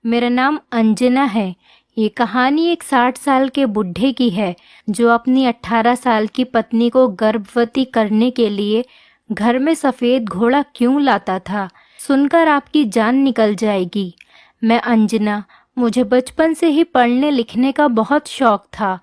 मेरा नाम अंजना है। ये कहानी एक 60 साल के बुढ़े की है जो अपनी 18 साल की पत्नी को गर्भवती करने के लिए घर में सफ़ेद घोड़ा क्यों लाता था। सुनकर आपकी जान निकल जाएगी। मैं अंजना। मुझे बचपन से ही पढ़ने लिखने का बहुत शौक था।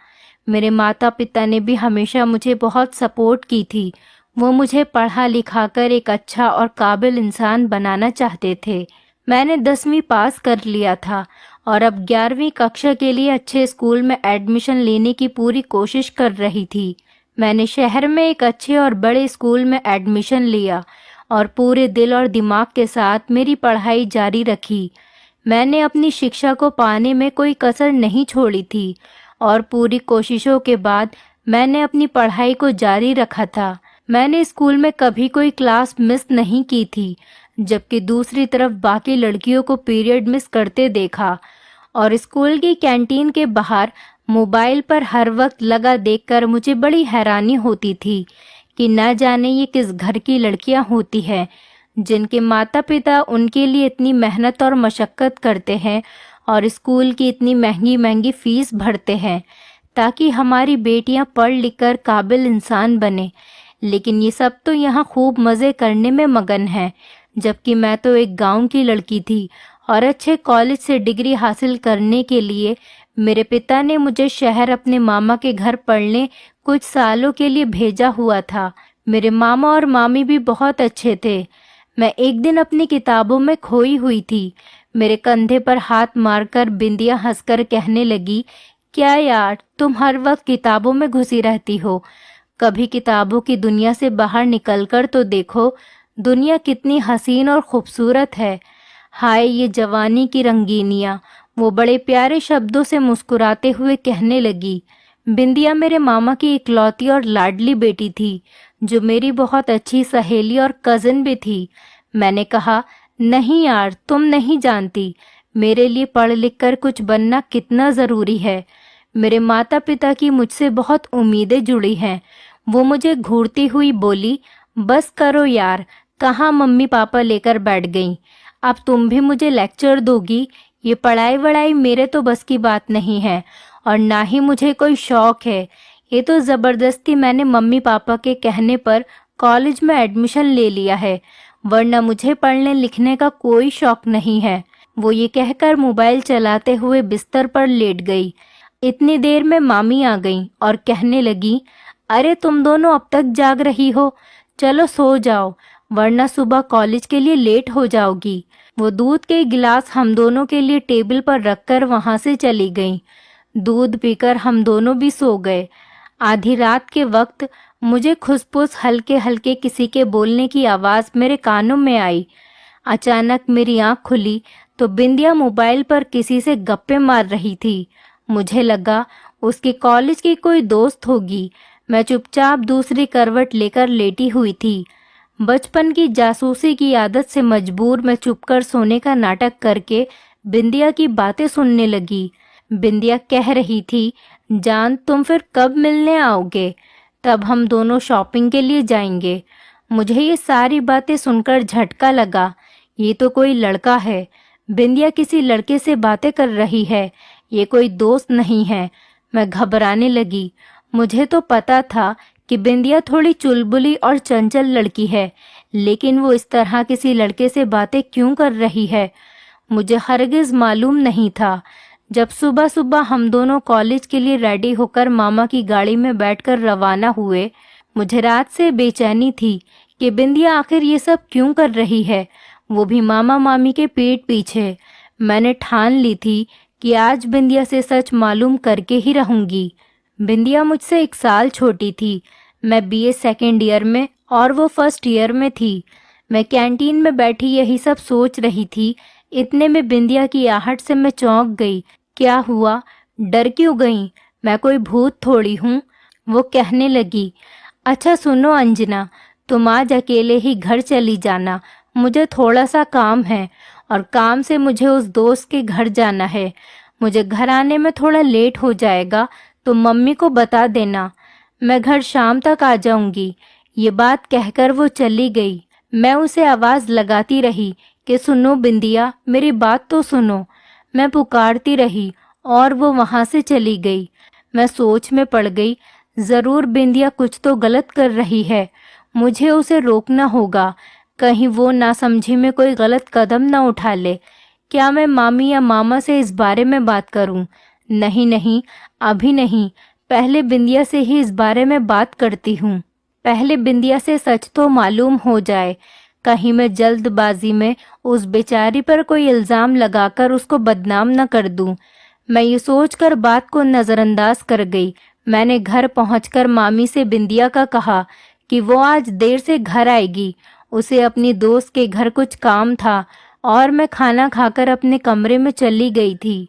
मेरे माता पिता ने भी हमेशा मुझे बहुत सपोर्ट की थी। वो मुझे पढ़ा लिखा कर एक अच्छा और काबिल इंसान बनाना चाहते थे। मैंने 10वीं पास कर लिया था और अब 11वीं कक्षा के लिए अच्छे स्कूल में एडमिशन लेने की पूरी कोशिश कर रही थी। मैंने शहर में एक अच्छे और बड़े स्कूल में एडमिशन लिया और पूरे दिल और दिमाग के साथ मेरी पढ़ाई जारी रखी। मैंने अपनी शिक्षा को पाने में कोई कसर नहीं छोड़ी थी और पूरी कोशिशों के बाद मैंने अपनी पढ़ाई को जारी रखा था। मैंने स्कूल में कभी कोई क्लास मिस नहीं की थी, जबकि दूसरी तरफ बाकी लड़कियों को पीरियड मिस करते देखा। और स्कूल की कैंटीन के बाहर मोबाइल पर हर वक्त लगा देखकर मुझे बड़ी हैरानी होती थी कि न जाने ये किस घर की लड़कियां होती हैं जिनके माता पिता उनके लिए इतनी मेहनत और मशक्क़त करते हैं और स्कूल की इतनी महंगी महंगी फीस भरते हैं ताकि हमारी बेटियां पढ़ लिख कर काबिल इंसान बने। लेकिन ये सब तो यहाँ खूब मज़े करने में मगन हैं, जबकि मैं तो एक गांव की लड़की थी और अच्छे कॉलेज से डिग्री हासिल करने के लिए मेरे पिता ने मुझे शहर अपने मामा के घर पढ़ने कुछ सालों के लिए भेजा हुआ था। मेरे मामा और मामी भी बहुत अच्छे थे। मैं एक दिन अपनी किताबों में खोई हुई थी। मेरे कंधे पर हाथ मारकर बिंदिया हंसकर कहने लगी, क्या यार, तुम हर वक्त किताबों में घुसी रहती हो। कभी किताबों की दुनिया से बाहर निकलकर तो देखो, दुनिया कितनी हसीन और खूबसूरत है। हाय ये जवानी की रंगीनियाँ, वो बड़े प्यारे शब्दों से मुस्कुराते हुए कहने लगी। बिंदिया मेरे मामा की इकलौती और लाडली बेटी थी, जो मेरी बहुत अच्छी सहेली और कज़न भी थी। मैंने कहा, नहीं यार, तुम नहीं जानती मेरे लिए पढ़ लिख कर कुछ बनना कितना ज़रूरी है। मेरे माता पिता की मुझसे बहुत उम्मीदें जुड़ी हैं। वो मुझे घूरती हुई बोली, बस करो यार, कहाँ मम्मी पापा लेकर बैठ गईं। अब तुम भी मुझे लेक्चर दोगी। ये पढ़ाई वढ़ाई मेरे तो बस की बात नहीं है और ना ही मुझे कोई शौक है। ये तो ज़बरदस्ती मैंने मम्मी पापा के कहने पर कॉलेज में एडमिशन ले लिया है, वरना मुझे पढ़ने लिखने का कोई शौक नहीं है। वो ये कहकर मोबाइल चलाते हुए बिस्तर पर लेट गई। इतनी देर में मामी आ गईं और कहने लगी, अरे तुम दोनों अब तक जाग रही हो, चलो सो जाओ, वरना सुबह कॉलेज के लिए लेट हो जाओगी। वो दूध के गिलास हम दोनों के लिए टेबल पर रखकर वहां से चली गईं। दूध पीकर हम दोनों भी सो गए। आधी रात के वक्त मुझे खुसपुस हल्के हल्के किसी के बोलने की आवाज़ मेरे कानों में आई। अचानक मेरी आंख खुली तो बिंदिया मोबाइल पर किसी से गप्पे मार रही थी। मुझे लगा उसके कॉलेज की कोई दोस्त होगी। मैं चुपचाप दूसरी करवट लेकर लेटी हुई थी। बचपन की जासूसी की आदत से मजबूर मैं चुपकर सोने का नाटक करके बिंदिया की बातें सुनने लगी। बिंदिया कह रही थी, जान तुम फिर कब मिलने आओगे, तब हम दोनों शॉपिंग के लिए जाएंगे। मुझे ये सारी बातें सुनकर झटका लगा। ये तो कोई लड़का है। बिंदिया किसी लड़के से बातें कर रही है, ये कोई दोस्त नहीं है। मैं घबराने लगी। मुझे तो पता था कि बिंदिया थोड़ी चुलबुली और चंचल लड़की है, लेकिन वो इस तरह किसी लड़के से बातें क्यों कर रही है, मुझे हरगिज मालूम नहीं था। जब सुबह सुबह हम दोनों कॉलेज के लिए रेडी होकर मामा की गाड़ी में बैठकर रवाना हुए, मुझे रात से बेचैनी थी कि बिंदिया आखिर ये सब क्यों कर रही है, वो भी मामा मामी के पीठ पीछे। मैंने ठान ली थी कि आज बिंदिया से सच मालूम करके ही रहूंगी। बिंदिया मुझसे 1 साल छोटी थी। मैं बीए सेकेंड ईयर में और वो फर्स्ट ईयर में थी। मैं कैंटीन में बैठी यही सब सोच रही थी। इतने में बिंदिया की आहट से मैं चौंक गई। क्या हुआ, डर क्यों गई, मैं कोई भूत थोड़ी हूँ। वो कहने लगी, अच्छा सुनो अंजना, तुम आज अकेले ही घर चली जाना, मुझे थोड़ा सा काम है और काम से मुझे उस दोस्त के घर जाना है। मुझे घर आने में थोड़ा लेट हो जाएगा तो मम्मी को बता देना, मैं घर शाम तक आ जाऊंगी। ये बात कहकर वो चली गई। मैं उसे आवाज़ लगाती रही कि सुनो बिंदिया, मेरी बात तो सुनो। मैं पुकारती रही और वो वहां से चली गई। मैं सोच में पड़ गई, जरूर बिंदिया कुछ तो गलत कर रही है, मुझे उसे रोकना होगा, कहीं वो नासमझी में कोई गलत कदम ना उठा ले। क्या मैं मामी या मामा से इस बारे में बात करूं? नहीं नहीं, अभी नहीं, पहले बिंदिया से ही इस बारे में बात करती हूँ। पहले बिंदिया से सच तो मालूम हो जाए, कहीं मैं जल्दबाजी में उस बेचारी पर कोई इल्जाम लगाकर उसको बदनाम न कर दूं। मैं ये सोचकर बात को नजरअंदाज कर गई। मैंने घर पहुंचकर मामी से बिंदिया का कहा कि वो आज देर से घर आएगी, उसे अपनी दोस्त के घर कुछ काम था, और मैं खाना खाकर अपने कमरे में चली गई थी।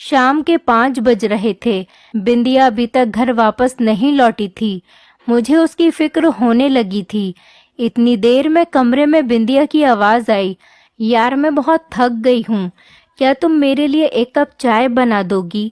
शाम के 5 बज रहे थे। बिंदिया अभी तक घर वापस नहीं लौटी थी। मुझे उसकी फिक्र होने लगी थी। इतनी देर में कमरे में बिंदिया की आवाज आई, यार मैं बहुत थक गई हूँ, क्या तुम मेरे लिए 1 कप चाय बना दोगी?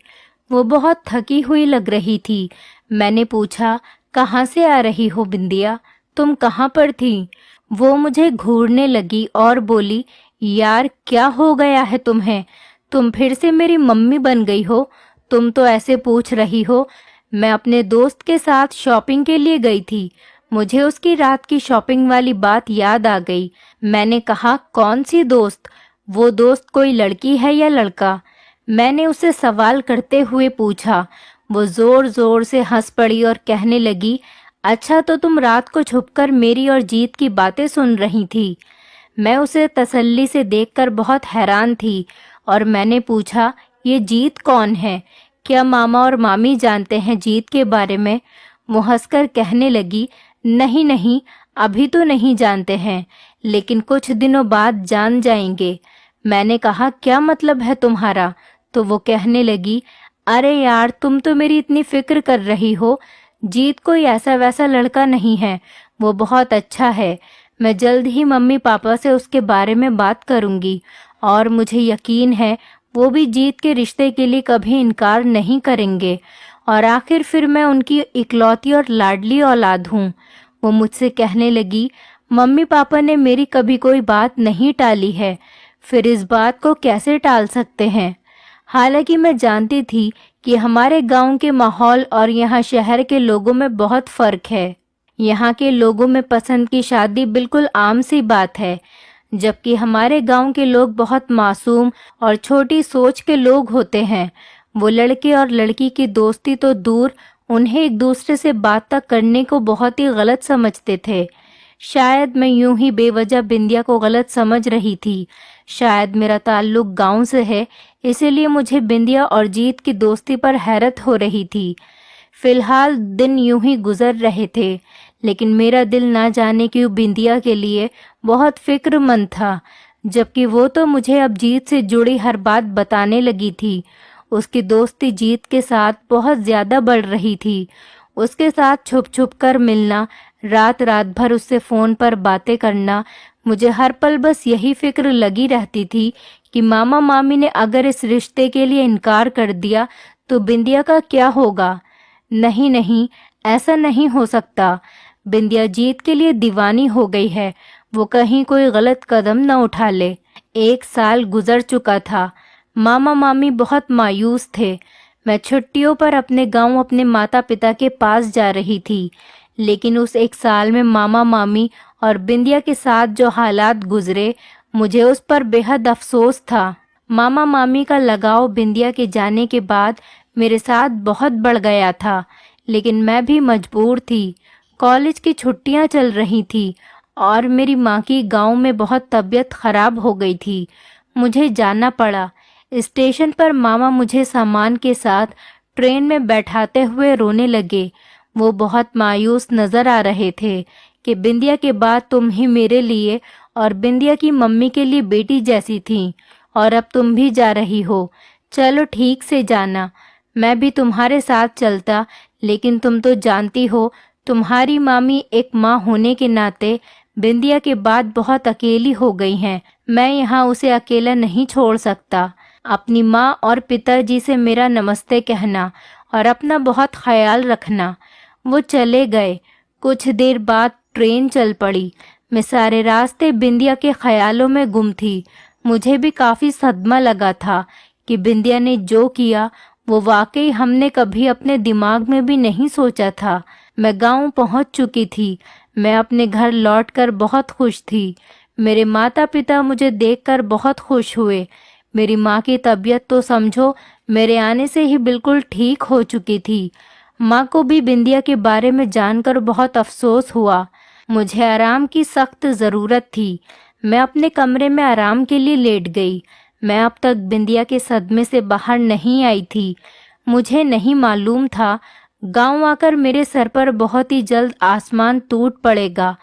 वो बहुत थकी हुई लग रही थी। मैंने पूछा, कहाँ से आ रही हो बिंदिया, तुम कहाँ पर थी? वो मुझे घूरने लगी और बोली, यार क्या हो गया है तुम्हें? तुम फिर से मेरी मम्मी बन गई हो? तुम तो ऐसे पूछ रही हो। मैं अपने दोस्त के साथ शॉपिंग के लिए गई थी। मुझे उसकी रात की शॉपिंग वाली बात याद आ गई। मैंने कहा, कौन सी दोस्त? वो दोस्त कोई लड़की है या लड़का? मैंने उसे सवाल करते हुए पूछा। वो जोर जोर से हंस पड़ी और कहने लगी, अच्छा तो तुम रात को छुपकर मेरी और जीत की बातें सुन रही थी। मैं उसे तसल्ली से देखकर बहुत हैरान थी और मैंने पूछा, ये जीत कौन है? क्या मामा और मामी जानते हैं जीत के बारे में? वो हंसकर कहने लगी, नहीं नहीं, अभी तो नहीं जानते हैं, लेकिन कुछ दिनों बाद जान जाएंगे। मैंने कहा, क्या मतलब है तुम्हारा? तो वो कहने लगी, अरे यार तुम तो मेरी इतनी फिक्र कर रही हो, जीत कोई ऐसा वैसा लड़का नहीं है, वो बहुत अच्छा है। मैं जल्द ही मम्मी पापा से उसके बारे में बात करूंगी और मुझे यकीन है वो भी जीत के रिश्ते के लिए कभी इनकार नहीं करेंगे, और आखिर फिर मैं उनकी इकलौती और लाडली औलाद हूँ। वो मुझसे कहने लगी, मम्मी पापा ने मेरी कभी कोई बात नहीं टाली है, फिर इस बात को कैसे टाल सकते हैं? हालांकि मैं जानती थी कि हमारे गांव के माहौल और यहाँ शहर के लोगों में बहुत फर्क है। यहाँ के लोगों में पसंद की शादी बिल्कुल आम सी बात है, जबकि हमारे गांव के लोग बहुत मासूम और छोटी सोच के लोग होते हैं। वो लड़के और लड़की की दोस्ती तो दूर, उन्हें एक दूसरे से बात तक करने को बहुत ही गलत समझते थे। शायद मैं यूं ही बेवजह बिंदिया को गलत समझ रही थी। शायद मेरा ताल्लुक गांव से है, इसीलिए मुझे बिंदिया और जीत की दोस्ती पर हैरत हो रही थी। फिलहाल दिन यूं ही गुजर रहे थे, लेकिन मेरा दिल ना जाने क्यों बिंदिया के लिए बहुत फिक्रमंद था, जबकि वो तो मुझे अब जीत से जुड़ी हर बात बताने लगी थी। उसकी दोस्ती जीत के साथ बहुत ज्यादा बढ़ रही थी। उसके साथ छुप छुप कर मिलना, रात रात भर उससे फोन पर बातें करना, मुझे हर पल बस यही फिक्र लगी रहती थी कि मामा मामी ने अगर इस रिश्ते के लिए इनकार कर दिया तो बिंदिया का क्या होगा। नहीं नहीं, ऐसा नहीं हो सकता। बिंदिया जीत के लिए दीवानी हो गई है, वो कहीं कोई गलत कदम न उठा ले। 1 साल गुजर चुका था। मामा मामी बहुत मायूस थे। मैं छुट्टियों पर अपने गांव अपने माता पिता के पास जा रही थी, लेकिन उस 1 साल में मामा मामी और बिंदिया के साथ जो हालात गुजरे, मुझे उस पर बेहद अफसोस था। मामा मामी का लगाव बिंदिया के जाने के बाद मेरे साथ बहुत बढ़ गया था, लेकिन मैं भी मजबूर थी। कॉलेज की छुट्टियां चल रही थी और मेरी माँ की गांव में बहुत तबीयत खराब हो गई थी। मुझे जाना पड़ा। स्टेशन पर मामा मुझे सामान के साथ ट्रेन में बैठाते हुए रोने लगे। वो बहुत मायूस नजर आ रहे थे कि बिंदिया के बाद तुम ही मेरे लिए और बिंदिया की मम्मी के लिए बेटी जैसी थी, और अब तुम भी जा रही हो। चलो ठीक से जाना, मैं भी तुम्हारे साथ चलता, लेकिन तुम तो जानती हो तुम्हारी मामी एक माँ होने के नाते बिंदिया के बाद बहुत अकेली हो गई हैं। मैं यहाँ उसे अकेला नहीं छोड़ सकता। अपनी माँ और पिताजी से मेरा नमस्ते कहना और अपना बहुत ख्याल रखना। वो चले गए। कुछ देर बाद ट्रेन चल पड़ी। मैं सारे रास्ते बिंदिया के ख्यालों में गुम थी। मुझे भी काफी सदमा लगा था कि बिंदिया ने जो किया वो वाकई हमने कभी अपने दिमाग में भी नहीं सोचा था। मैं गांव पहुंच चुकी थी। मैं अपने घर लौटकर बहुत खुश थी। मेरे माता पिता मुझे देखकर बहुत खुश हुए। मेरी माँ की तबीयत तो समझो मेरे आने से ही बिल्कुल ठीक हो चुकी थी। माँ को भी बिंदिया के बारे में जानकर बहुत अफसोस हुआ। मुझे आराम की सख्त ज़रूरत थी। मैं अपने कमरे में आराम के लिए लेट गई। मैं अब तक बिंदिया के सदमे से बाहर नहीं आई थी। मुझे नहीं मालूम था गांव आकर मेरे सर पर बहुत ही जल्द आसमान टूट पड़ेगा।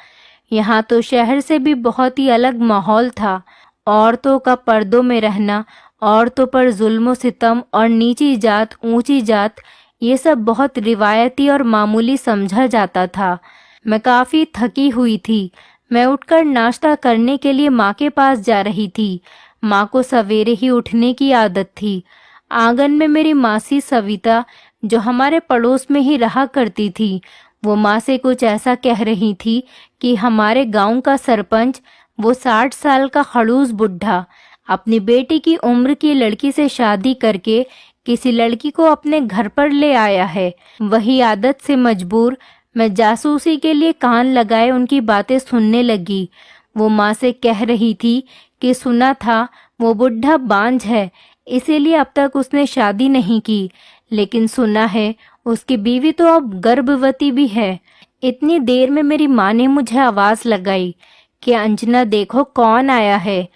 यहाँ तो शहर से भी बहुत ही अलग माहौल था। औरतों का पर्दों में रहना, औरतों पर जुल्म सितम और नीची जात ऊंची जात, ये सब बहुत रिवायती और मामूली समझा जाता था। मैं काफ़ी थकी हुई थी। मैं उठकर नाश्ता करने के लिए माँ के पास जा रही थी। माँ को सवेरे ही उठने की आदत थी। आंगन में मेरी मासी सविता, जो हमारे पड़ोस में ही रहा करती थी, वो माँ से कुछ ऐसा कह रही थी कि हमारे गांव का सरपंच, वो 60 साल का खड़ूस बुढ़ा, अपनी बेटी की उम्र की लड़की से शादी करके किसी लड़की को अपने घर पर ले आया है। वही आदत से मजबूर मैं जासूसी के लिए कान लगाए उनकी बातें सुनने लगी। वो माँ से कह रही थी कि सुना था वो बुढ़ा बांझ है, इसीलिए अब तक उसने शादी नहीं की, लेकिन सुना है उसकी बीवी तो अब गर्भवती भी है। इतनी देर में मेरी माँ ने मुझे आवाज़ लगाई कि अंजना देखो कौन आया है।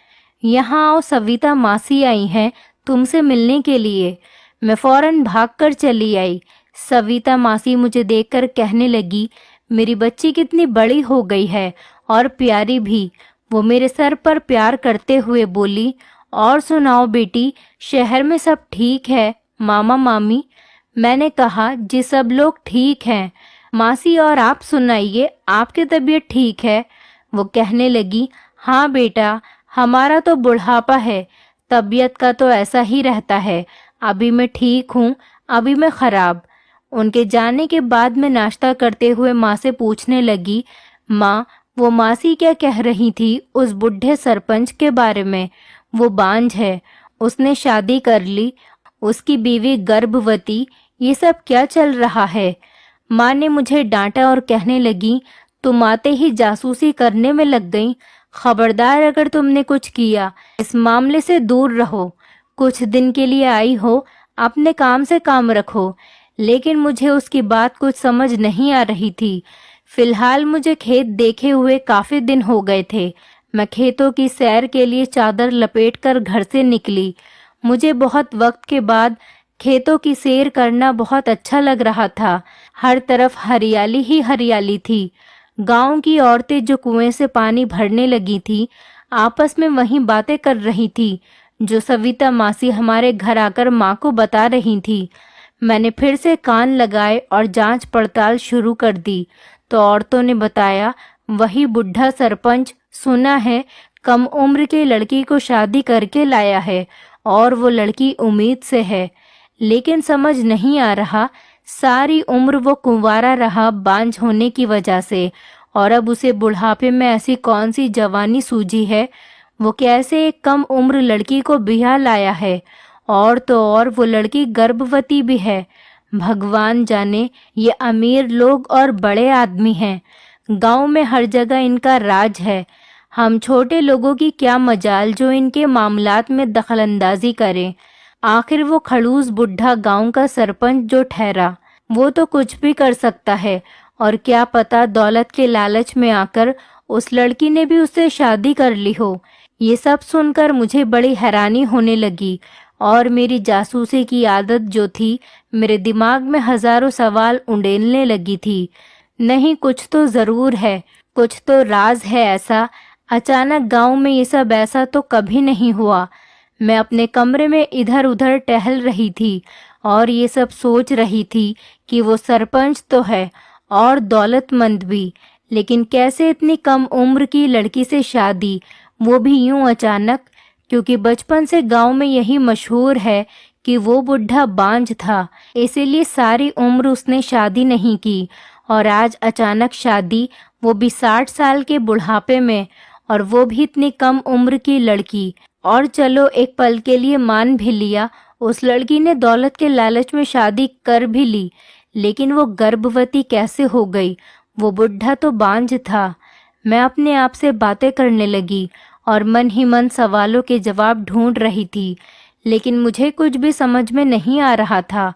यहाँ आओ, सविता मासी आई हैं तुमसे मिलने के लिए। मैं फौरन भागकर चली आई। सविता मासी मुझे देखकर कहने लगी, मेरी बच्ची कितनी बड़ी हो गई है और प्यारी भी। वो मेरे सर पर प्यार करते हुए बोली, और सुनाओ बेटी, शहर में सब ठीक है मामा मामी? मैंने कहा, जी सब लोग ठीक हैं मासी, और आप सुनाइए, आपकी तबीयत ठीक है? वो कहने लगी, हाँ बेटा, हमारा तो बुढ़ापा है, तबीयत का तो ऐसा ही रहता है। अभी मैं ठीक हूँ, अभी मैं खराब। उनके जाने के बाद मैं नाश्ता करते हुए माँ से पूछने लगी, माँ, वो मासी क्या कह रही थी उस बुढ़े सरपंच के बारे में? वो बांझ है, उसने शादी कर ली, उसकी बीवी गर्भवती, ये सब क्या चल रहा है? माँ ने मुझे डांटा और कहने लगी, तुम आते ही जासूसी करने में लग गई। खबरदार, अगर तुमने कुछ किया, इस मामले से दूर रहो। कुछ दिन के लिए आई हो, अपने काम से काम रखो। लेकिन मुझे उसकी बात कुछ समझ नहीं आ रही थी। फिलहाल मुझे खेत देखे हुए काफी दिन हो गए थे। मैं खेतों की सैर के लिए चादर लपेटकर घर से निकली। मुझे बहुत वक्त के बाद खेतों की सैर करना बहुत अच्छा लग रहा था। हर तरफ हरियाली ही हरियाली थी। गांव की औरतें जो कुएं से पानी भरने लगी थी, आपस में वहीं बातें कर रही थी जो सविता मासी हमारे घर आकर माँ को बता रही थी। मैंने फिर से कान लगाए और जांच पड़ताल शुरू कर दी तो औरतों ने बताया, वही बुढ़ा सरपंच, सुना है कम उम्र की लड़की को शादी करके लाया है और वो लड़की उम्मीद से है। लेकिन समझ नहीं आ रहा, सारी उम्र वो कुंवारा रहा बांझ होने की वजह से, और अब उसे बुढ़ापे में ऐसी कौन सी जवानी सूझी है? वो कैसे एक कम उम्र लड़की को ब्याह लाया है, और तो और वो लड़की गर्भवती भी है। भगवान जाने, ये अमीर लोग और बड़े आदमी हैं। गांव में हर जगह इनका राज है। हम छोटे लोगों की क्या मजाल जो इनके मामलात में दखलंदाजी करें। आखिर वो खड़ूस बुढ़ा गांव का सरपंच जो ठहरा, वो तो कुछ भी कर सकता है, और क्या पता दौलत के लालच में आकर उस लड़की ने भी उससे शादी कर ली हो। ये सब सुनकर मुझे बड़ी हैरानी होने लगी, और मेरी जासूसी की आदत जो थी, मेरे दिमाग में हजारों सवाल उंडेलने लगी थी। नहीं, कुछ तो जरूर है, कुछ तो राज है ऐसा। अचानक गांव में ये सब ऐसा तो कभी नहीं हुआ। मैं अपने कमरे में इधर उधर टहल रही थी और ये सब सोच रही थी कि वो सरपंच तो है और दौलतमंद भी, लेकिन कैसे इतनी कम उम्र की लड़की से शादी, वो भी यूं अचानक? क्योंकि बचपन से गांव में यही मशहूर है कि वो बुढ़ा बांझ था, इसीलिए सारी उम्र उसने शादी नहीं की, और आज अचानक शादी, वो भी 60 साल के बुढ़ापे में, और वो भी इतनी कम उम्र की लड़की। और चलो एक पल के लिए मान भी लिया, उस लड़की ने दौलत के लालच में शादी कर भी ली, लेकिन वो गर्भवती कैसे हो गई? वो बुढ़ा तो बांझ था। मैं अपने आप से बातें करने लगी और मन ही मन सवालों के जवाब ढूंढ रही थी, लेकिन मुझे कुछ भी समझ में नहीं आ रहा था।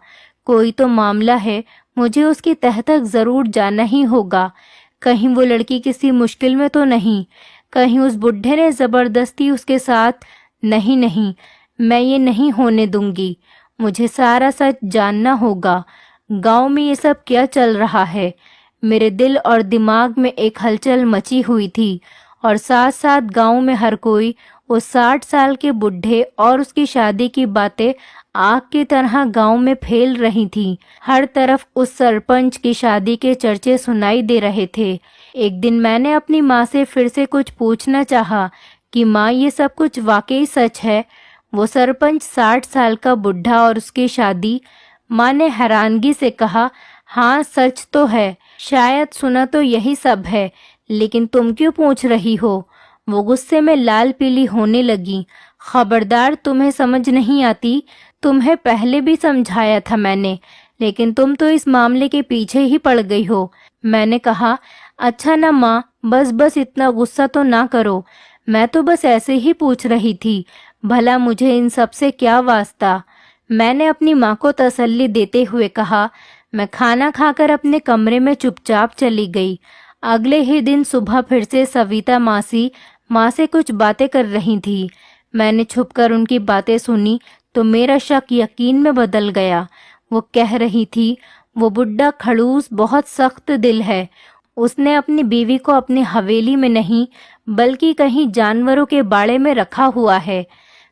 कोई तो मामला है, मुझे उसकी तह तक जरूर जाना ही होगा। कहीं वो लड़की किसी मुश्किल में तो नहीं, कहीं उस बुढ़े ने जबरदस्ती उसके साथ। नहीं नहीं, मैं ये नहीं होने दूंगी। मुझे सारा सच जानना होगा। गांव में ये सब क्या चल रहा है? मेरे दिल और दिमाग में एक हलचल मची हुई थी और साथ साथ गांव में हर कोई उस 60 साल के बुढ़े और उसकी शादी की बातें आग की तरह गांव में फैल रही थी। हर तरफ उस सरपंच की शादी के चर्चे सुनाई दे रहे थे। एक दिन मैंने अपनी माँ से फिर से कुछ पूछना चाहा कि माँ, ये सब कुछ वाकई सच है? वो सरपंच 60 साल का बुढ़ा और उसकी शादी? माँ ने हैरानगी से कहा, हाँ सच तो है। शायद सुना तो यही सब है, लेकिन तुम क्यों पूछ रही हो? वो गुस्से में लाल पीली होने लगी। खबरदार, तुम्हें समझ नहीं आती। तुम्हें पहले भी समझाया था मैंने, लेकिन तुम तो इस मामले के पीछे ही पड़ गई हो। मैंने कहा, अच्छा ना माँ, बस बस इतना गुस्सा तो ना करो। मैं तो बस ऐसे ही पूछ रही थी, भला मुझे इन सब से क्या वास्ता? मैंने अपनी माँ को तसल्ली देते हुए कहा। मैं खाना खाकर अपने कमरे में चुपचाप चली गई। अगले ही दिन सुबह फिर से सविता मासी माँ से कुछ बातें कर रही थी। मैंने छुपकर उनकी बातें सुनी तो मेरा शक यकीन में बदल गया। वो कह रही थी, वो बुढ़ा खड़ूस बहुत सख्त दिल है। उसने अपनी बीवी को अपनी हवेली में नहीं, बल्कि कहीं जानवरों के बाड़े में रखा हुआ है।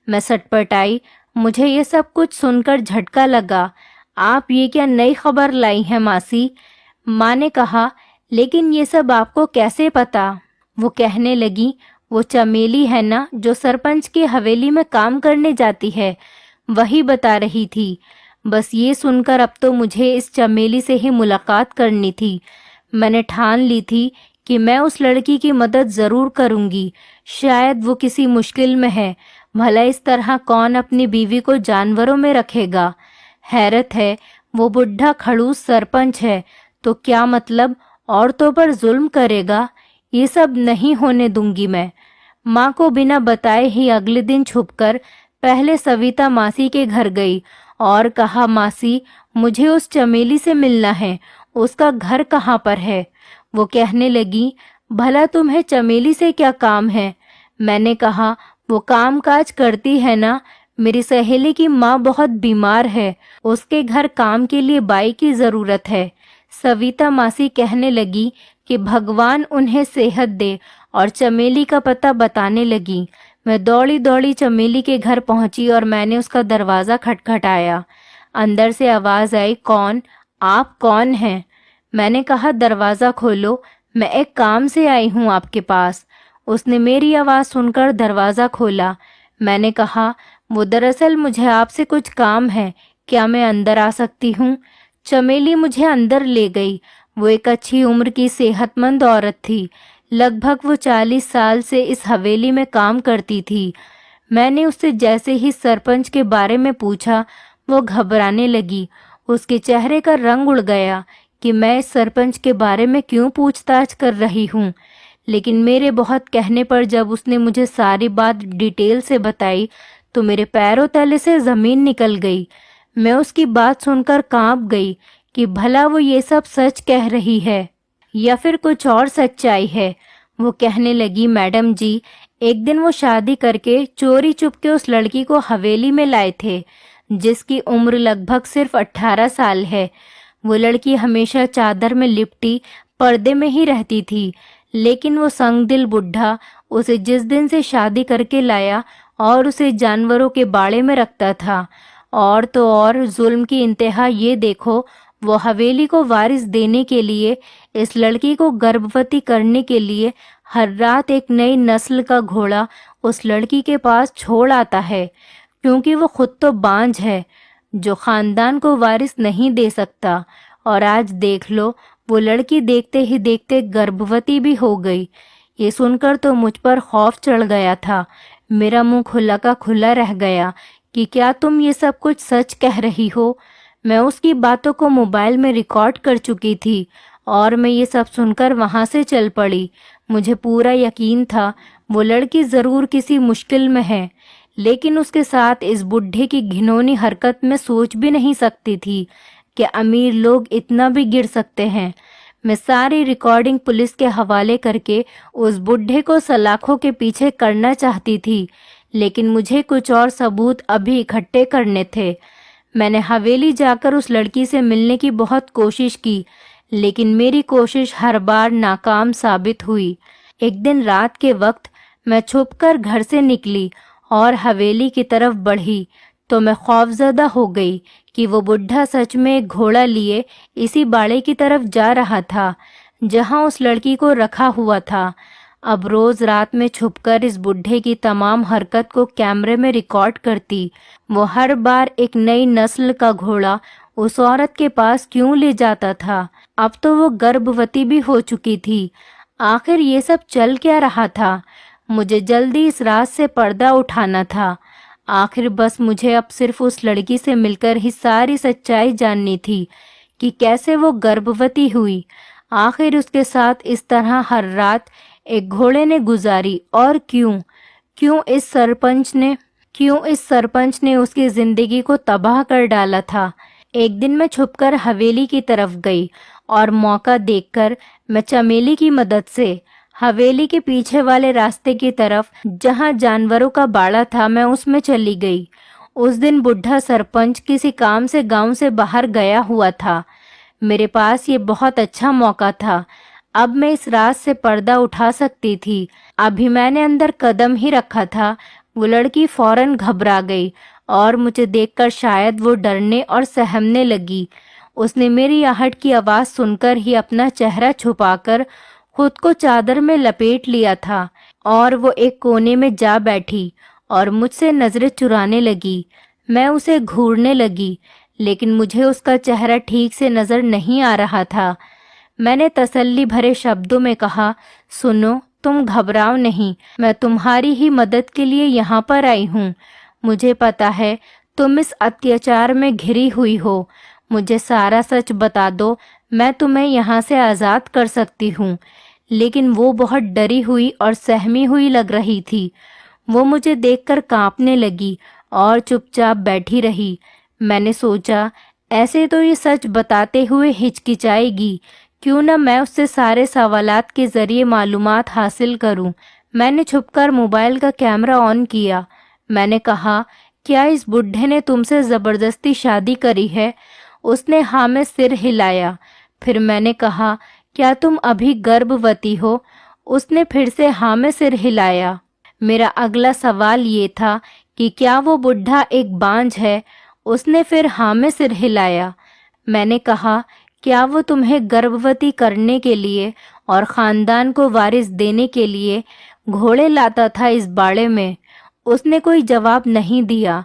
मैं सटपटाई। मुझे ये सब कुछ सुनकर झटका लगा। आप ये क्या नई खबर लाई हैं मासी? माँ ने कहा, लेकिन ये सब आपको कैसे पता? वो कहने लगी, वो चमेली है ना जो सरपंच की हवेली में काम करने जाती है, वही बता रही थी। बस ये सुनकर अब तो मुझे इस चमेली से ही मुलाकात करनी थी। मैंने ठान ली थी कि मैं उस लड़की की मदद जरूर करूंगी। शायद वो किसी मुश्किल में है। भला इस तरह कौन अपनी बीवी को जानवरों में रखेगा? हैरत है, वो बुढ़ा खड़ूस सरपंच है तो क्या मतलब औरतों पर जुल्म करेगा? ये सब नहीं होने दूंगी मैं। माँ को बिना बताए ही अगले दिन छुपकर पहले सविता मासी के घर गई और कहा, मासी, मुझे उस चमेली से मिलना है। उसका घर कहाँ पर है? वो कहने लगी, भला तुम्हें चमेली से क्या काम है? मैंने कहा, वो काम काज करती है ना। मेरी सहेली की माँ बहुत बीमार है, उसके घर काम के लिए बाई की जरूरत है। सविता मासी कहने लगी कि भगवान उन्हें सेहत दे और चमेली का पता बताने लगी। मैं दौड़ी दौड़ी चमेली के घर पहुंची और मैंने उसका दरवाजा खटखटाया। अंदर से आवाज आई, कौन? आप कौन हैं? मैंने कहा, दरवाजा खोलो, मैं एक काम से आई हूँ आपके पास। उसने मेरी आवाज सुनकर दरवाजा खोला। मैंने कहा, वो दरअसल मुझे आपसे कुछ काम है, क्या मैं अंदर आ सकती हूँ? चमेली मुझे अंदर ले गई। वो एक अच्छी उम्र की सेहतमंद औरत थी। लगभग वो 40 साल से इस हवेली में काम करती थी। मैंने उससे जैसे ही सरपंच के बारे में पूछा, वो घबराने लगी। उसके चेहरे का रंग उड़ गया कि मैं इस सरपंच के बारे में क्यों पूछताछ कर रही हूँ। लेकिन मेरे बहुत कहने पर जब उसने मुझे सारी बात डिटेल से बताई तो मेरे पैरों तले से जमीन निकल गई। मैं उसकी बात सुनकर कांप गई कि भला वो ये सब सच कह रही है या फिर कुछ और सच्चाई है। वो कहने लगी, मैडम जी, एक दिन वो शादी करके चोरी चुपके उस लड़की को हवेली में लाए थे जिसकी उम्र लगभग सिर्फ 18 साल है। वो लड़की हमेशा चादर में लिपटी पर्दे में ही रहती थी, लेकिन वो संगदिल बुढ़ा उसे जिस दिन से शादी करके लाया और उसे जानवरों के बाड़े में रखता था। और तो और जुल्म की इंतहा ये देखो, वो हवेली को वारिस देने के लिए, इस लड़की को गर्भवती करने के लिए हर रात एक नई नस्ल का घोड़ा उस लड़की के पास छोड़ आता है, क्योंकि वो खुद तो बांझ है जो खानदान को वारिस नहीं दे सकता। और आज देख लो, वो लड़की देखते ही देखते गर्भवती भी हो गई। ये सुनकर तो मुझ पर खौफ चढ़ गया था। मेरा मुंह खुला का खुला रह गया कि क्या तुम ये सब कुछ सच कह रही हो। मैं उसकी बातों को मोबाइल में रिकॉर्ड कर चुकी थी और मैं ये सब सुनकर वहां से चल पड़ी। मुझे पूरा यकीन था वो लड़की ज़रूर किसी मुश्किल में है, लेकिन उसके साथ इस बुढ़े की घिनौनी हरकत में सोच भी नहीं सकती थी कि अमीर लोग इतना भी गिर सकते हैं। मैं सारी रिकॉर्डिंग पुलिस के हवाले करके उस बुढ़े को सलाखों के पीछे करना चाहती थी, लेकिन मुझे कुछ और सबूत अभी इकट्ठे करने थे। मैंने हवेली जाकर उस लड़की से मिलने की बहुत कोशिश की, लेकिन मेरी कोशिश हर बार नाकाम साबित हुई। एक दिन रात के वक्त मैं छुपकर घर से निकली और हवेली की तरफ बढ़ी तो मैं खौफजदा हो गई कि वो बुढ़ा सच में एक घोड़ा लिए इसी बाड़े की तरफ जा रहा था जहां उस लड़की को रखा हुआ था। अब रोज रात में छुपकर इस बुढ़े की तमाम हरकत को कैमरे में रिकॉर्ड करती। वो हर बार एक नई नस्ल का घोड़ा उस औरत के पास क्यों ले जाता था। अब तो वो गर्भवती भी हो चुकी थी। आखिर ये सब चल क्या रहा था। मुझे जल्दी इस राज से पर्दा उठाना था। आखिर बस मुझे अब सिर्फ उस लड़की से मिलकर ही सारी सच्चाई जाननी थी कि कैसे वो गर्भवती हुई। आखिर उसके साथ इस तरह हर रात एक घोड़े ने गुजारी और क्यों क्यों इस सरपंच ने उसकी जिंदगी को तबाह कर डाला था। एक दिन मैं छुपकर हवेली की तरफ गई और मौका देखकर मैं चमेली की मदद से हवेली के पीछे वाले रास्ते की तरफ जहां जानवरों का बाड़ा था मैं उसमें चली गई। उस दिन बुढ़ा सरपंच किसी काम से गांव से बाहर गया हुआ था। मेरे पास ये बहुत अच्छा मौका था। अब मैं इस रात से पर्दा उठा सकती थी। अभी मैंने अंदर कदम ही रखा था, वो लड़की फौरन घबरा गई और मुझे देखकर शायद वो डरने और सहमने लगी। उसने मेरी आहट की आवाज़ सुनकर ही अपना चेहरा छुपाकर खुद को चादर में लपेट लिया था और वो एक कोने में जा बैठी और मुझसे नजरें चुराने लगी। मैं उसे घूरने लगी, लेकिन मुझे उसका चेहरा ठीक से नजर नहीं आ रहा था। मैंने तसल्ली भरे शब्दों में कहा, सुनो, तुम घबराओ नहीं, मैं तुम्हारी ही मदद के लिए यहाँ पर आई हूँ। मुझे पता है तुम इस अत्याचार में घिरी हुई हो। मुझे सारा सच बता दो, मैं तुम्हें यहाँ से आज़ाद कर सकती हूँ। लेकिन वो बहुत डरी हुई और सहमी हुई लग रही थी। वो मुझे देखकर कांपने लगी और चुपचाप बैठी रही। मैंने सोचा, ऐसे तो ये सच बताते हुए हिचकिचाएगी, क्यों न मैं उससे सारे सवालात के जरिए मालूमात हासिल करूं। मैंने छुपकर मोबाइल का कैमरा ऑन किया। मैंने कहा, क्या इस बुढ़े ने तुमसे ज़बरदस्ती शादी करी है? उसने हाँ में सिर हिलाया। फिर मैंने कहा, क्या तुम अभी गर्भवती हो? उसने फिर से हाँ में सिर हिलाया। मेरा अगला सवाल ये था कि क्या वो बुढ़ा एक बांझ है? उसने फिर हाँ में सिर हिलाया। मैंने कहा, क्या वो तुम्हें गर्भवती करने के लिए और ख़ानदान को वारिस देने के लिए घोड़े लाता था इस बाड़े में? उसने कोई जवाब नहीं दिया।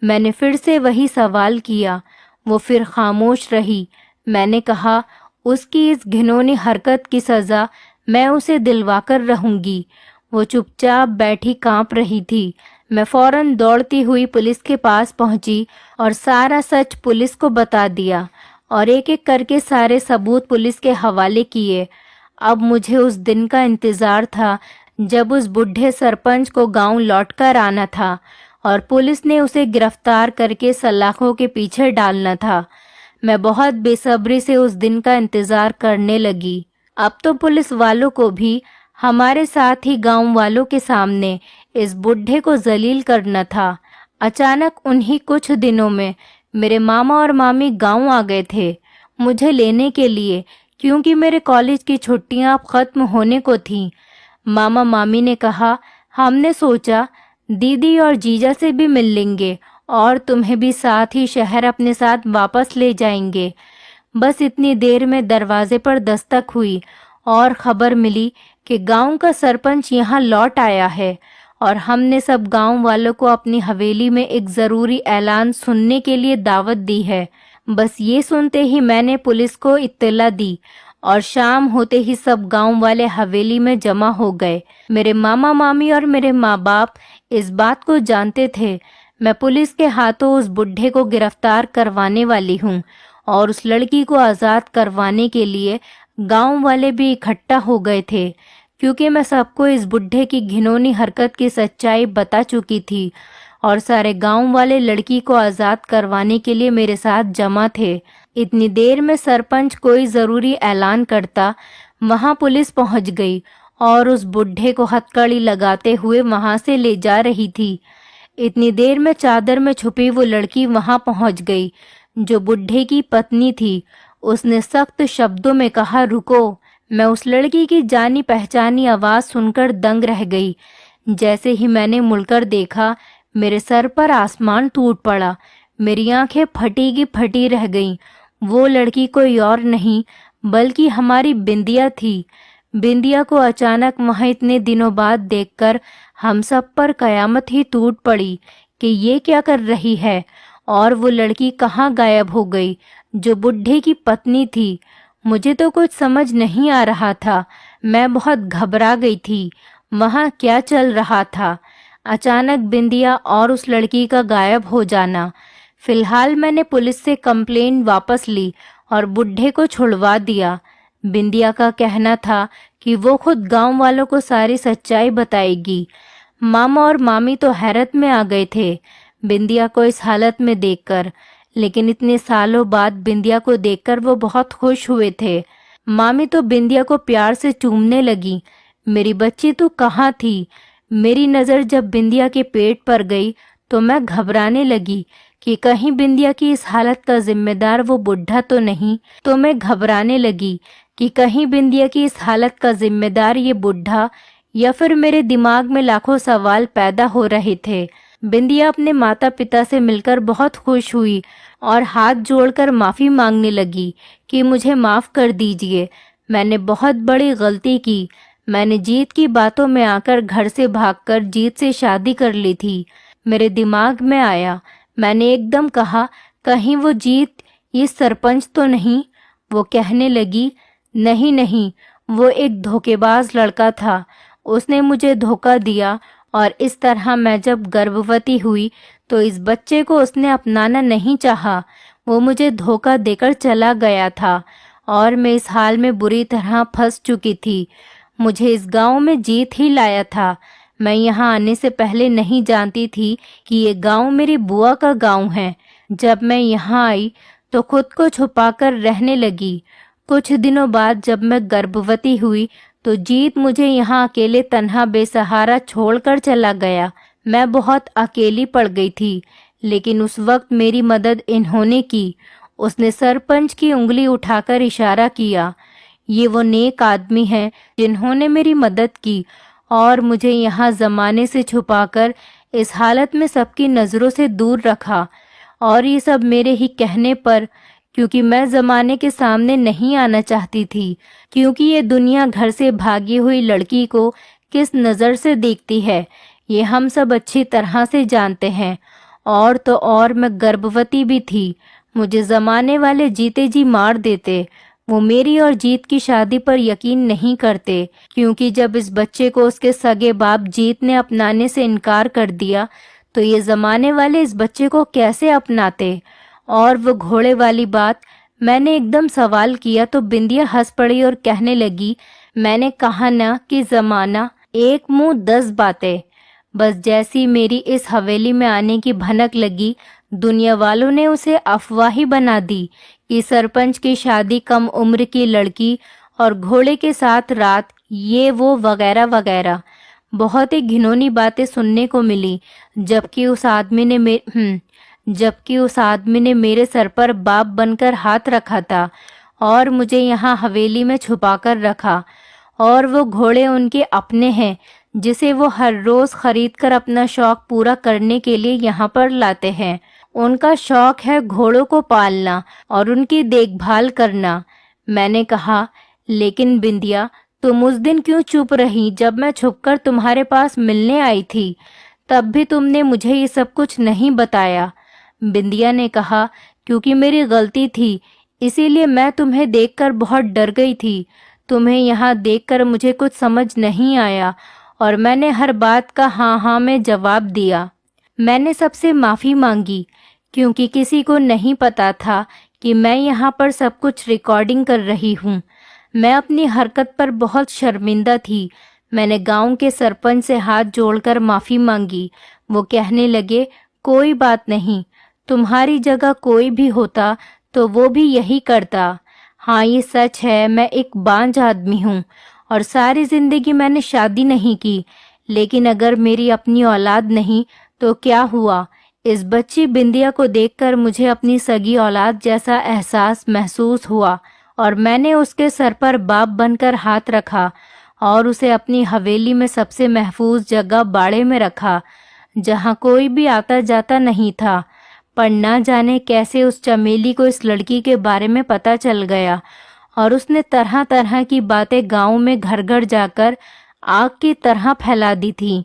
मैंने फिर से वही सवाल किया। वो फिर खामोश रही। मैंने कहा, उसकी इस घिनौनी हरकत की सज़ा मैं उसे दिलवाकर रहूंगी। वो चुपचाप बैठी कांप रही थी। मैं फौरन दौड़ती हुई पुलिस के पास पहुंची और सारा सच पुलिस को बता दिया और एक एक करके सारे सबूत पुलिस के हवाले किए। अब मुझे उस दिन का इंतज़ार था जब उस बुढ़े सरपंच को गांव लौटकर आना था और पुलिस ने उसे गिरफ्तार करके सलाखों के पीछे डालना था। मैं बहुत बेसब्री से उस दिन का इंतज़ार करने लगी। अब तो पुलिस वालों को भी हमारे साथ ही गांव वालों के सामने इस बुढ़े को जलील करना था। अचानक उन्हीं कुछ दिनों में मेरे मामा और मामी गांव आ गए थे मुझे लेने के लिए, क्योंकि मेरे कॉलेज की छुट्टियां अब ख़त्म होने को थीं। मामा मामी ने कहा, हमने सोचा दीदी और जीजा से भी मिल लेंगे और तुम्हें भी साथ ही शहर अपने साथ वापस ले जाएंगे। बस इतनी देर में दरवाजे पर दस्तक हुई और खबर मिली कि गांव का सरपंच यहाँ लौट आया है और हमने सब गांव वालों को अपनी हवेली में एक ज़रूरी ऐलान सुनने के लिए दावत दी है। बस ये सुनते ही मैंने पुलिस को इत्तला दी और शाम होते ही सब गांव वाले हवेली में जमा हो गए। मेरे मामा मामी और मेरे माँ बाप इस बात को जानते थे मैं पुलिस के हाथों उस बुढ़े को गिरफ्तार करवाने वाली हूँ और उस लड़की को आज़ाद करवाने के लिए गांव वाले भी इकट्ठा हो गए थे, क्योंकि मैं सबको इस बुढ़े की घिनौनी हरकत की सच्चाई बता चुकी थी और सारे गांव वाले लड़की को आज़ाद करवाने के लिए मेरे साथ जमा थे। इतनी देर में सरपंच कोई ज़रूरी ऐलान करता वहां पुलिस पहुंच गई और उस बुढ़े को हथकड़ी लगाते हुए वहां से ले जा रही थी। इतनी देर में चादर में छुपी वो लड़की वहां पहुंच गई जो बुढ़े की पत्नी थी। उसने सख्त शब्दों में कहा, रुको। मैं उस लड़की की जानी पहचानी आवाज सुनकर दंग रह गई। जैसे ही मैंने मुड़कर देखा, मेरे सर पर आसमान टूट पड़ा। मेरी आंखें फटी की फटी रह गईं। वो लड़की कोई और नहीं बल्कि हमारी बिंदिया थी। बिंदिया को अचानक वहां इतने दिनों बाद देखकर हम सब पर कयामत ही टूट पड़ी कि ये क्या कर रही है, और वो लड़की कहाँ गायब हो गई जो बुढ़े की पत्नी थी। मुझे तो कुछ समझ नहीं आ रहा था। मैं बहुत घबरा गई थी। वहाँ क्या चल रहा था? अचानक बिंदिया और उस लड़की का गायब हो जाना। फिलहाल मैंने पुलिस से कंप्लेंट वापस ली और बुढ़े को छुड़वा दिया। बिंदिया का कहना था कि वो खुद गांव वालों को सारी सच्चाई बताएगी। मामा और मामी तो हैरत में आ गए थे बिंदिया को इस हालत में देखकर, लेकिन इतने सालों बाद बिंदिया को देखकर वो बहुत खुश हुए थे। मामी तो बिंदिया को प्यार से चूमने लगी। मेरी बच्ची तू कहाँ थी? मेरी नज़र जब बिंदिया के पेट पर गई तो मैं घबराने लगी कि कहीं बिंदिया की इस हालत का जिम्मेदार वो बुढ़ा तो नहीं। तो मैं घबराने लगी कि कहीं बिंदिया की इस हालत का जिम्मेदार ये बुढ़ा, या फिर मेरे दिमाग में लाखों सवाल पैदा हो रहे थे। बिंदिया अपने माता पिता से मिलकर बहुत खुश हुई और हाथ जोड़कर माफ़ी मांगने लगी कि मुझे माफ़ कर दीजिए, मैंने बहुत बड़ी गलती की। मैंने जीत की बातों में आकर घर से भागकर जीत से शादी कर ली थी। मेरे दिमाग में आया, मैंने एकदम कहा, कहीं वो जीत ये सरपंच तो नहीं? वो कहने लगी, नहीं नहीं, वो एक धोखेबाज लड़का था। उसने मुझे धोखा दिया और इस तरह मैं जब गर्भवती हुई तो इस बच्चे को उसने अपनाना नहीं चाहा। वो मुझे धोखा देकर चला गया था और मैं इस हाल में बुरी तरह फंस चुकी थी। मुझे इस गांव में जीत ही लाया था। मैं यहाँ आने से पहले नहीं जानती थी कि ये गांव मेरी बुआ का गांव है। जब मैं यहाँ आई तो खुद को छुपाकर रहने लगी। कुछ दिनों बाद जब मैं गर्भवती हुई तो जीत मुझे यहाँ अकेले तन्हा बेसहारा छोड़कर चला गया। मैं बहुत अकेली पड़ गई थी, लेकिन उस वक्त मेरी मदद इन्होंने की। उसने सरपंच की उंगली उठाकर इशारा किया। ये वो नेक आदमी हैं जिन्होंने मेरी मदद की और मुझे यहाँ ज़माने से छुपाकर इस हालत में सबकी नज़रों से दूर रखा। और ये सब मेरे ही कहने पर, क्योंकि मैं ज़माने के सामने नहीं आना चाहती थी, क्योंकि ये दुनिया घर से भागी हुई लड़की को किस नज़र से देखती है ये हम सब अच्छी तरह से जानते हैं। और तो और मैं गर्भवती भी थी। मुझे ज़माने वाले जीते जी मार देते। वो मेरी और जीत की शादी पर यकीन नहीं करते, क्योंकि जब इस बच्चे को उसके सगे बाप जीत ने अपनाने से इनकार कर दिया तो ये ज़माने वाले इस बच्चे को कैसे अपनाते। और वो घोड़े वाली बात मैंने एकदम सवाल किया तो बिंदिया हंस पड़ी और कहने लगी, मैंने कहा ना कि ज़माना एक मुंह 10 बातें। बस जैसी मेरी इस हवेली में आने की भनक लगी, दुनिया वालों ने उसे अफवाही बना दी कि सरपंच की शादी कम उम्र की लड़की और घोड़े के साथ रात, ये वो वगैरह वगैरह। बहुत ही घिनौनी बातें सुनने को मिली। जबकि उस आदमी ने मेरे सर पर बाप बनकर हाथ रखा था और मुझे यहाँ हवेली में छुपाकर रखा। और वो घोड़े उनके अपने हैं जिसे वो हर रोज़ खरीद कर अपना शौक पूरा करने के लिए यहाँ पर लाते हैं। उनका शौक है घोड़ों को पालना और उनकी देखभाल करना। मैंने कहा, लेकिन बिंदिया, तुम उस दिन क्यों चुप रही जब मैं छुपकर तुम्हारे पास मिलने आई थी? तब भी तुमने मुझे ये सब कुछ नहीं बताया। बिंदिया ने कहा, क्योंकि मेरी गलती थी, इसीलिए मैं तुम्हें देखकर बहुत डर गई थी। तुम्हें यहाँ देखकर मुझे कुछ समझ नहीं आया और मैंने हर बात का हाँ हाँ में जवाब दिया। मैंने सबसे माफ़ी मांगी क्योंकि किसी को नहीं पता था कि मैं यहाँ पर सब कुछ रिकॉर्डिंग कर रही हूँ। मैं अपनी हरकत पर बहुत शर्मिंदा थी। मैंने गांव के सरपंच से हाथ जोड़कर माफ़ी मांगी। वो कहने लगे, कोई बात नहीं, तुम्हारी जगह कोई भी होता तो वो भी यही करता। हाँ, ये सच है, मैं एक बांझ आदमी हूँ और सारी ज़िंदगी मैंने शादी नहीं की। लेकिन अगर मेरी अपनी औलाद नहीं तो क्या हुआ? इस बच्ची बिंदिया को देखकर मुझे अपनी सगी औलाद जैसा एहसास महसूस हुआ और मैंने उसके सर पर बाप बनकर हाथ रखा और उसे अपनी हवेली में सबसे महफूज जगह बाड़े में रखा, जहाँ कोई भी आता जाता नहीं था। पर ना जाने कैसे उस चमेली को इस लड़की के बारे में पता चल गया और उसने तरह तरह की बातें गांव में घर घर जाकर आग की तरह फैला दी थी,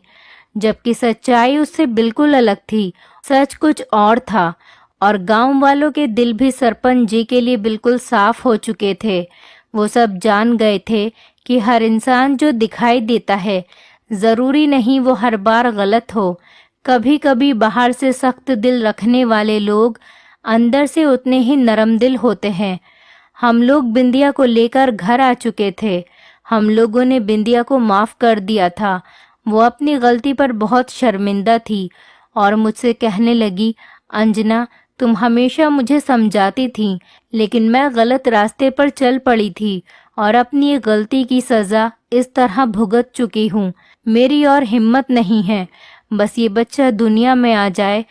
जबकि सच्चाई उससे बिल्कुल अलग थी। सच कुछ और था और गांव वालों के दिल भी सरपंच जी के लिए बिल्कुल साफ हो चुके थे। वो सब जान गए थे कि हर इंसान जो दिखाई देता है ज़रूरी नहीं वो हर बार गलत हो। कभी कभी बाहर से सख्त दिल रखने वाले लोग अंदर से उतने ही नरम दिल होते हैं। हम लोग बिंदिया को लेकर घर आ चुके थे। हम लोगों ने बिंदिया को माफ़ कर दिया था। वो अपनी गलती पर बहुत शर्मिंदा थी और मुझसे कहने लगी, अंजना, तुम हमेशा मुझे समझाती थी, लेकिन मैं गलत रास्ते पर चल पड़ी थी और अपनी ये गलती की सज़ा इस तरह भुगत चुकी हूँ। मेरी और हिम्मत नहीं है। बस ये बच्चा दुनिया में आ जाए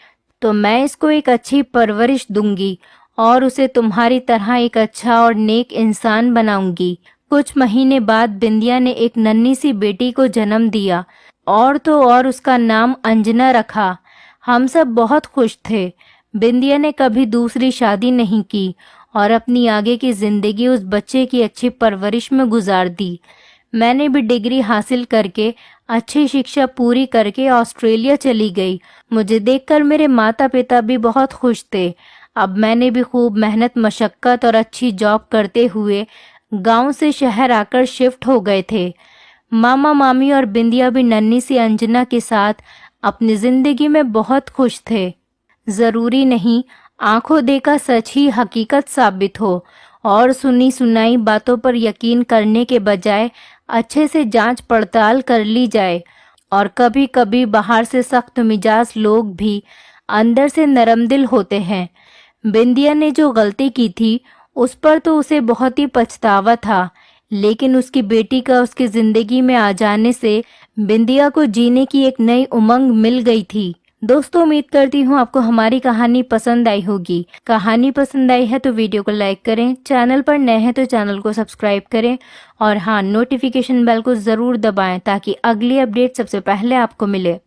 तो मैं इसको एक अच्छी परवरिश दूंगी और उसे तुम्हारी तरह एक अच्छा और नेक इंसान बनाऊंगी। कुछ महीने बाद बिंदिया ने एक नन्ही सी बेटी को जन्म दिया और तो और उसका नाम अंजना रखा। हम सब बहुत खुश थे। बिंदिया ने कभी दूसरी शादी नहीं की और अपनी आगे की जिंदगी उस बच्चे की अच्छी परवरिश में गुजार दी। मैंने भी डिग्री हासिल करके अच्छी शिक्षा पूरी करके ऑस्ट्रेलिया चली गई। मुझे देखकर मेरे माता पिता भी बहुत खुश थे। अब मैंने भी खूब मेहनत मशक्क़त और अच्छी जॉब करते हुए गांव से शहर आकर शिफ्ट हो गए थे। मामा मामी और बिंदिया भी नन्ही सी अंजना के साथ अपनी जिंदगी में बहुत खुश थे। ज़रूरी नहीं आंखों देखा सच ही हकीकत साबित हो और सुनी सुनाई बातों पर यकीन करने के बजाय अच्छे से जांच पड़ताल कर ली जाए। और कभी कभी बाहर से सख्त मिजाज लोग भी अंदर से नरम दिल होते हैं। बिंदिया ने जो गलती की थी उस पर तो उसे बहुत ही पछतावा था, लेकिन उसकी बेटी का उसकी जिंदगी में आ जाने से बिंदिया को जीने की एक नई उमंग मिल गई थी। दोस्तों, उम्मीद करती हूँ आपको हमारी कहानी पसंद आई होगी। कहानी पसंद आई है तो वीडियो को लाइक करें, चैनल पर नए हैं तो चैनल को सब्सक्राइब करें और हाँ, नोटिफिकेशन बेल को ज़रूर दबाएं ताकि अगली अपडेट सबसे पहले आपको मिले।